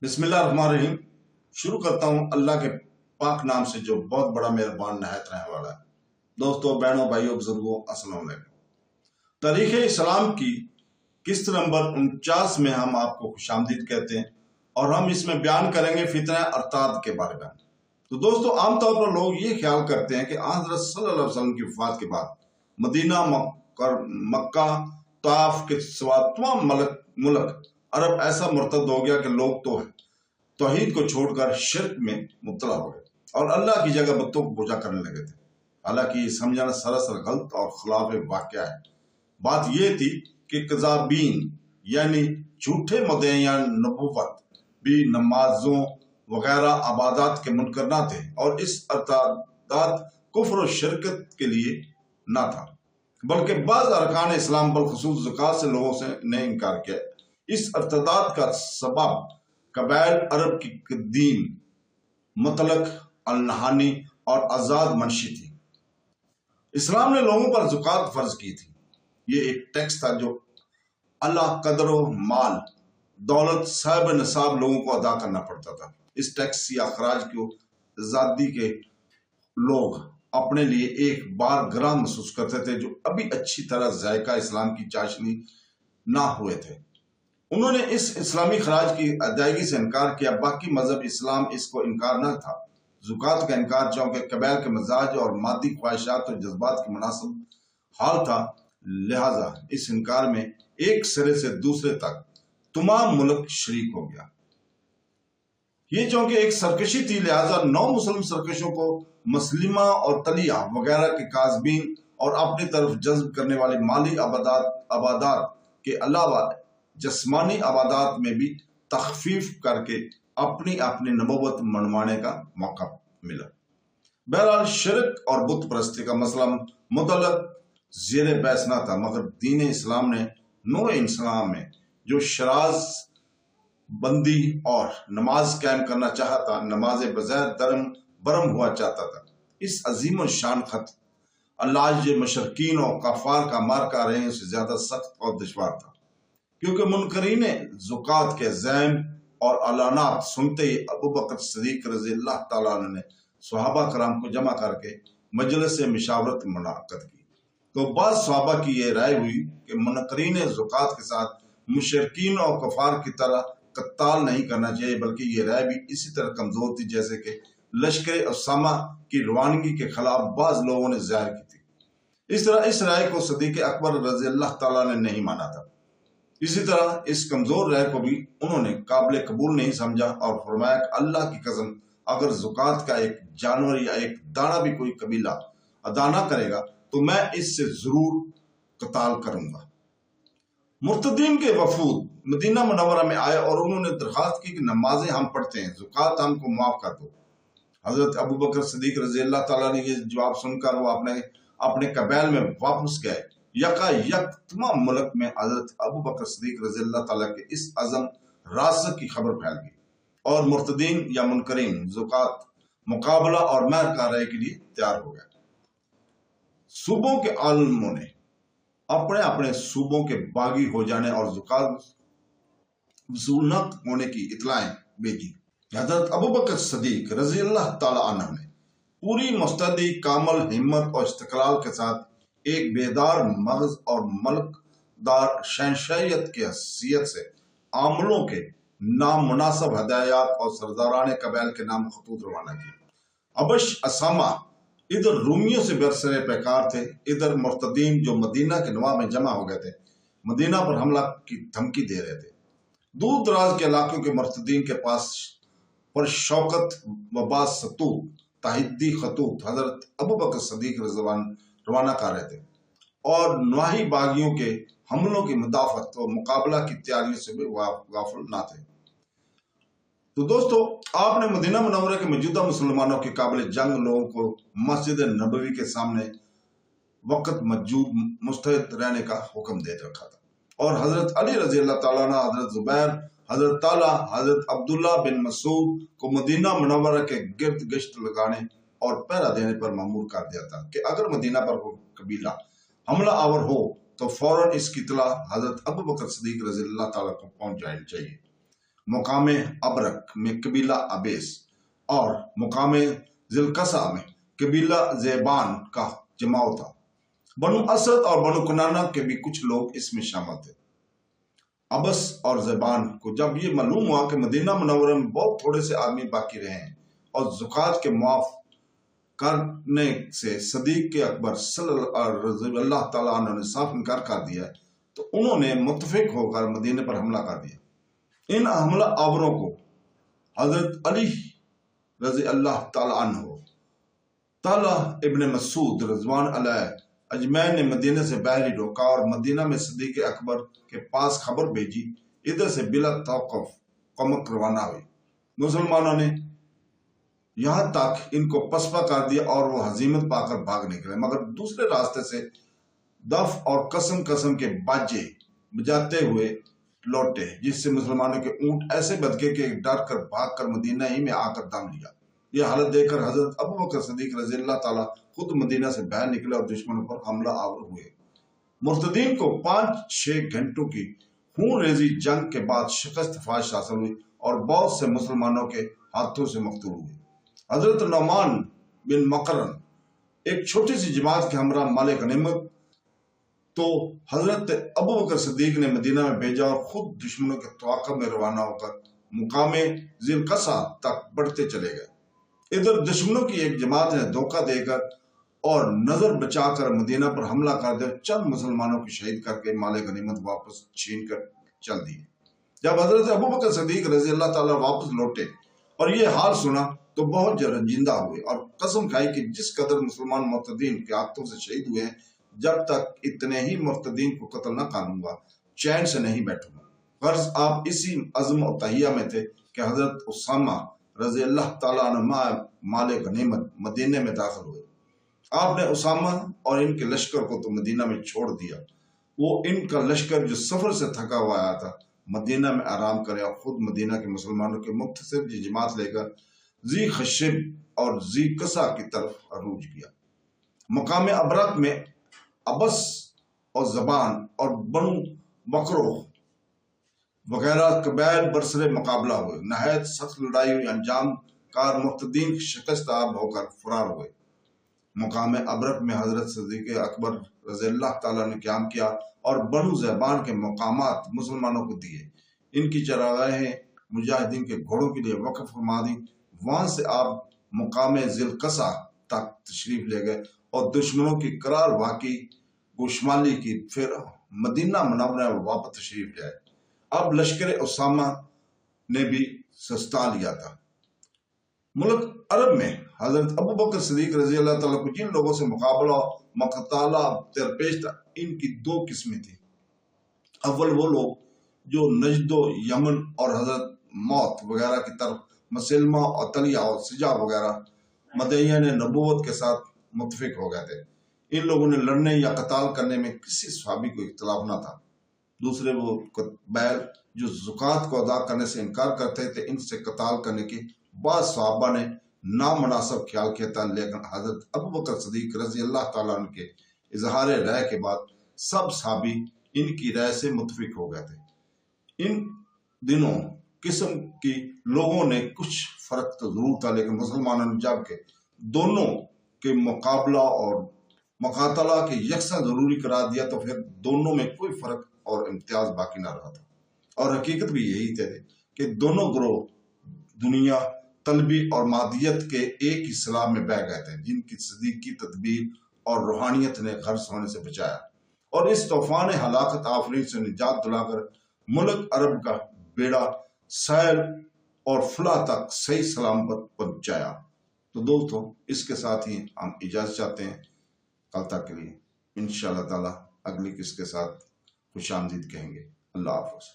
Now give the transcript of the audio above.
بسم اللہ الرحمن الرحیم۔ شروع کرتا ہوں اللہ کے پاک نام سے جو بہت بڑا مہربان نہایت رحم والا ہے۔ دوستوں، بہنوں، بھائیوں، بزرگوں، السلام علیکم۔ تاریخ اسلام کی قسط نمبر 49 میں ہم آپ کو خوش آمدید کہتے ہیں، اور ہم اس میں بیان کریں گے فتنہ ارتاد کے بارے میں۔ تو دوستوں، عام طور پر لوگ یہ خیال کرتے ہیں کہ حضرت صلی اللہ علیہ وسلم کی وفات کے بعد مدینہ، مکہ، طائف کے سوا تمام ملک عرب ایسا مرتد ہو گیا کہ لوگ تو توحید کو چھوڑ کر شرک میں مبتلا ہو گئے اور اللہ کی جگہ بتوں کو پوجا کرنے لگے تھے۔ حالانکہ یہ سمجھنا سراسر غلط اور خلاف واقعہ ہے۔ بات یہ تھی کہ کذابین یعنی جھوٹے مدعیان نبوت بھی نمازوں وغیرہ عبادات کے منکر نہ تھے، اور اس ارتداد کفر و شرکت کے لیے نہ تھا، بلکہ بعض ارکان اسلام بالخصوص زکوٰۃ سے لوگوں نے انکار کیا۔ اس ارتداد کا سبب قبائل عرب کی قدیم مطلق النہانی اور آزاد منشی تھی۔ اسلام نے لوگوں پر زکوٰۃ فرض کی تھی۔ یہ ایک ٹیکس تھا جو اللہ قدر و مال دولت صاحب نصاب لوگوں کو ادا کرنا پڑتا تھا۔ اس ٹیکس یا اخراج کو آزادی کے لوگ اپنے لیے ایک بار گراں محسوس کرتے تھے، جو ابھی اچھی طرح ذائقہ اسلام کی چاشنی نہ ہوئے تھے۔ انہوں نے اس اسلامی خراج کی ادائیگی سے انکار کیا۔ باقی مذہب اسلام اس کو انکار نہ تھا۔ زکوٰۃ کا انکار چونکہ قبائل کے مزاج اور مادی خواہشات اور جذبات کے مناسب حال تھا، لہذا اس انکار میں ایک سرے سے دوسرے تک تمام ملک شریک ہو گیا۔ یہ چونکہ ایک سرکشی تھی، لہذا 9 مسلم سرکشوں کو مسلمہ اور طلیہ وغیرہ کے کاذبین اور اپنی طرف جذب کرنے والے مالی عبادات کے علاوہ جسمانی عبادات میں بھی تخفیف کر کے اپنی نبوت منوانے کا موقع ملا۔ بہرحال شرک اور بت پرستی کا مسئلہ مطلق زیر بحث نہ تھا، مگر دین اسلام نے نوع انسان میں جو شراز بندی اور نماز قائم کرنا چاہتا، نماز بغیر درم برم ہوا چاہتا تھا۔ اس عظیم الشان خط اللہ مشرکین اور کفار کا مار کا رہے سے زیادہ سخت اور دشوار تھا، کیونکہ منکرین زکوٰۃ کے زیم اور اعلانات سنتے ہی ابو بکر صدیق رضی اللہ تعالیٰ عنہ نے صحابہ کرام کو جمع کر کے مجلس مشاورت منعقد کی۔ تو بعض صحابہ کی یہ رائے ہوئی کہ منکرین زکوٰۃ کے ساتھ مشرکین اور کفار کی طرح قتال نہیں کرنا چاہیے، بلکہ یہ رائے بھی اسی طرح کمزور تھی جیسے کہ لشکر اسامہ کی روانگی کے خلاف بعض لوگوں نے ظاہر کی تھی۔ اس طرح اس رائے کو صدیق اکبر رضی اللہ تعالیٰ نے نہیں مانا تھا۔ اسی طرح اس کمزور رائے کو بھی انہوں نے قابل قبول نہیں سمجھا اور فرمایا کہ اللہ کی قسم، اگر زکوٰۃ کا ایک جانور یا ایک دانہ بھی کوئی قبیلہ ادا نہ کرے گا تو میں اس سے ضرور قتال کروں گا۔ مرتدین کے وفود مدینہ منورہ میں آئے اور انہوں نے درخواست کی کہ نمازیں ہم پڑھتے ہیں، زکوٰۃ ہم کو معاف کر دو۔ حضرت ابو بکر صدیق رضی اللہ تعالیٰ نے یہ جواب سن کر وہ اپنے قبائل میں واپس گئے۔ یکا یک تمام ملک میں حضرت ابو بکر صدیق رضی اللہ تعالیٰ کے اس عزم راسخ کی خبر پھیل گئی، اور مرتدین یا منکرین زکوٰۃ مقابلہ اور مہر کارروائی کے لیے تیار ہو گئے۔ صوبوں کے عالموں نے اپنے صوبوں کے باغی ہو جانے اور زکوٰۃ وصول نہ ہونے کی اطلاعیں بھیجی۔ حضرت ابو بکر صدیق رضی اللہ تعالیٰ عنہ نے پوری مستعدی، کامل ہمت اور استقلال کے ساتھ ایک بیدار مغز اور ملک دار شہنشاہیت کی حیثیت سے عاملوں کے نام مناسب ہدایات اور سرداران قبائل کے نام خطوط روانہ کیے۔ ابش اسامہ ادھر رومیوں سے برسر پیکار تھے، ادھر مرتدین جو مدینہ کے نواح میں جمع ہو گئے تھے مدینہ پر حملہ کی دھمکی دے رہے تھے۔ دور دراز کے علاقوں کے مرتدین کے پاس پر شوکت و بعض ستوت تحدی خطوط حضرت ابو بکر صدیق روانہ کر رہے تھے، اور نواحی باغیوں کے حملوں کی مدافعت و مقابلہ کی تیاریوں سے بھی غافل نہ تھے۔ تو دوستو، آپ نے مدینہ منورہ کے موجودہ مسلمانوں کے قابل جنگ لوگوں کو مسجد نبوی کے سامنے وقت مستعد رہنے کا حکم دے رکھا تھا، اور حضرت علی رضی اللہ تعالیٰ عنہ، حضرت زبیر، حضرت طلحہ، حضرت عبداللہ بن مسعود کو مدینہ منورہ کے گرد گشت لگانے اور پہرا دینے پر مأمور کر دیا تھا کہ اگر مدینہ پر کوئی قبیلہ حملہ آور ہو تو فوراً اس کی اطلاع حضرت ابو بکر صدیق رضی اللہ تعالیٰ کو پہنچ جانی چاہیے۔ مقام ابرک میں قبیلہ ابیس اور مقام ذیلقصہ میں قبیلہ زیبان کا جماؤ تھا۔ بنو اسد اور بنو کنانہ کے بھی کچھ لوگ اس میں شامل تھے۔ ابس اور زیبان کو جب یہ معلوم ہوا کہ مدینہ منورہ میں بہت تھوڑے سے آدمی باقی رہے ہیں اور زکوٰۃ کے معاف کرنے سے صدیق اکبر صلی اللہ تعالیٰ عنہ نے صاف انکار کر دیا، تو انہوں نے متفق ہو کر مدینے پر حملہ کر دیا۔ ان حملہ آوروں کو حضرت علی رضی اللہ تعالیٰ عنہ، طلحہ ابن مسعود رضوان علیہ اجمعین نے مدینہ سے باہر روکا اور مدینہ میں صدیق اکبر کے پاس خبر بھیجی۔ ادھر سے بلا توقف کمک روانہ ہوئی۔ مسلمانوں نے یہاں تک ان کو پسپا کر دیا اور وہ ہزیمت پا کر بھاگ نکلے، مگر دوسرے راستے سے دف اور قسم کے باجے بجاتے ہوئے لوٹے، جس سے مسلمانوں کے اونٹ ایسے بد گئے کہ ڈر کر بھاگ کر مدینہ ہی میں آ کر دم لیا۔ یہ حالت دیکھ کر حضرت ابوبکر صدیق رضی اللہ تعالیٰ خود مدینہ سے باہر نکلے اور دشمنوں پر حملہ آور ہوئے۔ مرتدین کو 5-6 گھنٹوں کی خون ریزی جنگ کے بعد شکست فاش حاصل ہوئی اور بہت سے مسلمانوں کے ہاتھوں سے مقتول ہوئے۔ حضرت نعمان بن مقرن ایک چھوٹی سی جماعت کے ہمراہ مال غنیمت تو حضرت ابوبکر صدیق نے مدینہ میں بھیجا اور خود دشمنوں کے تعاقب میں روانہ ہو کر مقام ذیلقصہ تک بڑھتے چلے گئے۔ ادھر دشمنوں کی ایک جماعت نے دھوکہ دے کر اور نظر بچا کر مدینہ پر حملہ کر دیا، چند مسلمانوں کو شہید کر کے مال غنیمت واپس چھین کر چل دیے۔ جب حضرت ابوبکر صدیق رضی اللہ تعالیٰ واپس لوٹے اور یہ حال سنا تو بہت رنجیدہ ہوئے اور قسم کھائی کہ جس قدر مسلمان مرتدین کے ہاتھوں سے شہید ہوئے ہیں، جب تک اتنے ہی مرتدین کو قتل نہ کر لوں گا چین سے نہیں بیٹھوں گا۔ غرض آپ اسی عزم و تہیہ میں تھے کہ حضرت اسامہ رضی اللہ تعالیٰ عنہ مال غنیمت مدینہ میں داخل ہوئے۔ آپ نے اسامہ اور ان کے لشکر کو تو مدینہ میں چھوڑ دیا، وہ ان کا لشکر جو سفر سے تھکا ہوا آیا تھا مدینہ میں آرام کرے اور خود مدینہ کے مسلمانوں کے مختصر جماعت لے کر ذی خشب اور ذی قصہ کی طرف عروج کیا۔ مقام ابرک میں ابس اور زبان اور بنو بکرو وغیرہ قبائل برسر مقابلہ ہوئے۔ نہایت سخت لڑائی ہوئی، انجام کار مرتدین شکست یاب ہو کر فرار ہوئے۔ مقام ابرک میں حضرت صدیق اکبر رضی اللہ تعالیٰ نے قیام کیا اور بنو زیبان کے مقامات مسلمانوں کو دیے۔ ان کی چراگاہیں مجاہدین کے گھوڑوں کے لیے وقف فرما دی۔ وہاں سے آپ مقام ذیلقصہ تک تشریف لے گئے اور دشمنوں کی کرار واقعی گوشمالی کی، پھر مدینہ منورہ میں واپس تشریف لے آئے۔ اب لشکر اسامہ نے بھی سستا لیا تھا۔ ملک عرب میں حضرت ابوبکر صدیق رضی اللہ تعالیٰ کو جن لوگوں سے مقابلہ مقتالہ درپیش تھا، ان کی 2 قسمیں تھیں۔ اول وہ لوگ جو نجد و یمن اور حضرت موت وغیرہ کی طرف مسلمہ اور طلیہ اور سجا وغیرہ مدعیان نبوت کے ساتھ متفق ہو گئے تھے۔ ان لوگوں نے لڑنے یا قتال کرنے میں کسی صحابی کو اختلاف نہ تھا۔ دوسرے وہ قبائل جو زکوٰۃ کو ادا کرنے سے انکار کرتے تھے، ان سے قتال کرنے کی بعض صحابہ نے نامناسب خیال کیا تھا، لیکن حضرت ابوبکر صدیق رضی اللہ تعالیٰ عنہ کے اظہار رائے کے بعد سب صحابی ان کی رائے سے متفق ہو گئے تھے۔ ان دنوں قسم کی لوگوں نے کچھ فرق تو ضرور تھا، لیکن مسلمانوں نے جب کہ دونوں کے مقابلہ اور مقاتلہ کے یکساں ضروری قرار دیا تو پھر دونوں میں کوئی فرق اور امتیاز باقی نہ رہا تھا۔ اور حقیقت بھی یہی تھی کہ دونوں گروہ دنیا طلبی اور مادیت کے ایک ہی سلام میں بہہ گئے تھے، جن کی صدیق کی تدبیر اور روحانیت نے غرق ہونے سے بچایا اور اس طوفان ہلاکت آفرین سے نجات دلا کر ملک عرب کا بیڑا سیل اور فلاح تک صحیح سلامت پہنچایا۔ تو دوستو، اس کے ساتھ ہی ہم اجازت چاہتے ہیں کل تک کے لیے۔ انشاءاللہ تعالی اگلی قسط کے ساتھ خوش آمدید کہیں گے۔ اللہ حافظ۔